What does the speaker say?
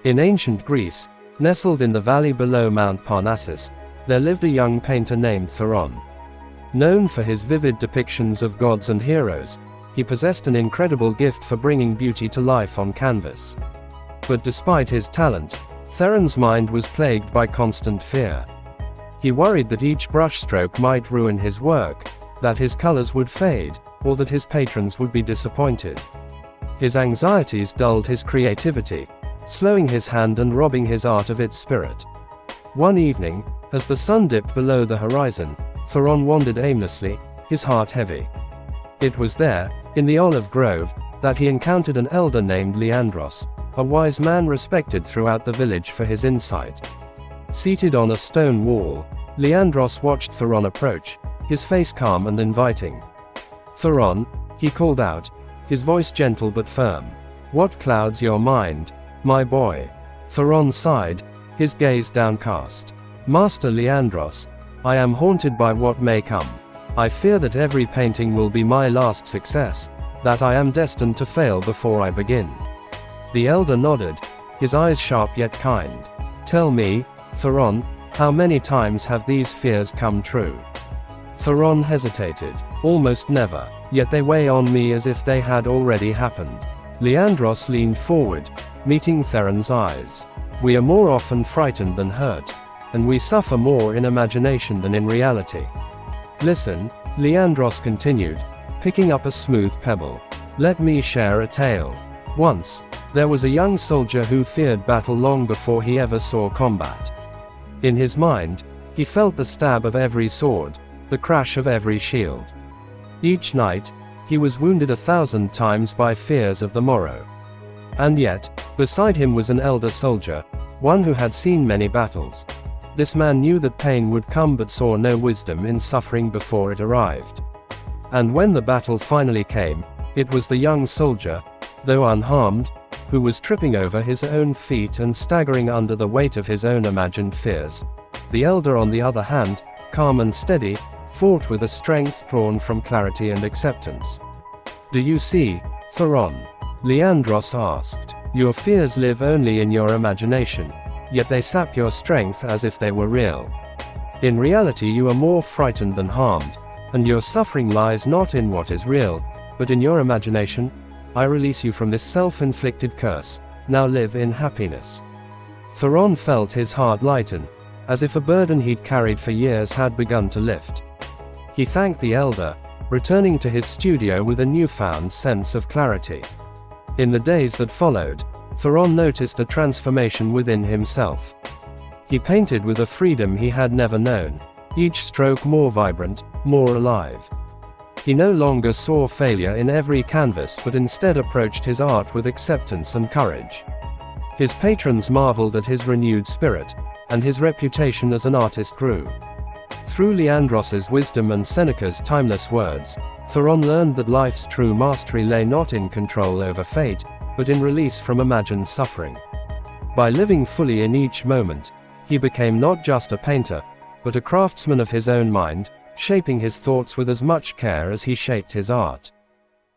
In ancient Greece, nestled in the valley below Mount Parnassus, there lived a young painter named Theron. Known for his vivid depictions of gods and heroes, he possessed an incredible gift for bringing beauty to life on canvas. But despite his talent, Theron's mind was plagued by constant fear. He worried that each brushstroke might ruin his work, that his colors would fade, or that his patrons would be disappointed. His anxieties dulled his creativity, slowing his hand and robbing his art of its spirit. One evening, as the sun dipped below the horizon, Theron wandered aimlessly, his heart heavy. It was there, in the olive grove, that he encountered an elder named Leandros, a wise man respected throughout the village for his insight. Seated on a stone wall, Leandros watched Theron approach, his face calm and inviting. "Theron," he called out, his voice gentle but firm. "What clouds your mind, my boy?" Theron sighed, his gaze downcast. "Master Leandros, I am haunted by what may come. I fear that every painting will be my last success, that I am destined to fail before I begin." The elder nodded, his eyes sharp yet kind. "Tell me, Theron, how many times have these fears come true?" Theron hesitated. "Almost never, yet they weigh on me as if they had already happened." Leandros leaned forward, meeting Theron's eyes. "We are more often frightened than hurt, and we suffer more in imagination than in reality. Listen," Leandros continued, picking up a smooth pebble. "Let me share a tale. Once, there was a young soldier who feared battle long before he ever saw combat. In his mind, he felt the stab of every sword, the crash of every shield. Each night, he was wounded 1,000 times by fears of the morrow. And yet, beside him was an elder soldier, one who had seen many battles. This man knew that pain would come but saw no wisdom in suffering before it arrived. And when the battle finally came, it was the young soldier, though unharmed, who was tripping over his own feet and staggering under the weight of his own imagined fears. The elder, on the other hand, calm and steady, fought with a strength drawn from clarity and acceptance. "Do you see, Theron?" Leandros asked. "Your fears live only in your imagination, yet they sap your strength as if they were real. In reality you are more frightened than harmed, and your suffering lies not in what is real, but in your imagination. I release you from this self-inflicted curse, now live in happiness." Theron felt his heart lighten, as if a burden he'd carried for years had begun to lift. He thanked the elder, returning to his studio with a newfound sense of clarity. In the days that followed, Theron noticed a transformation within himself. He painted with a freedom he had never known, each stroke more vibrant, more alive. He no longer saw failure in every canvas but instead approached his art with acceptance and courage. His patrons marveled at his renewed spirit, and his reputation as an artist grew. Through Leandros's wisdom and Seneca's timeless words, Theron learned that life's true mastery lay not in control over fate, but in release from imagined suffering. By living fully in each moment, he became not just a painter, but a craftsman of his own mind, shaping his thoughts with as much care as he shaped his art.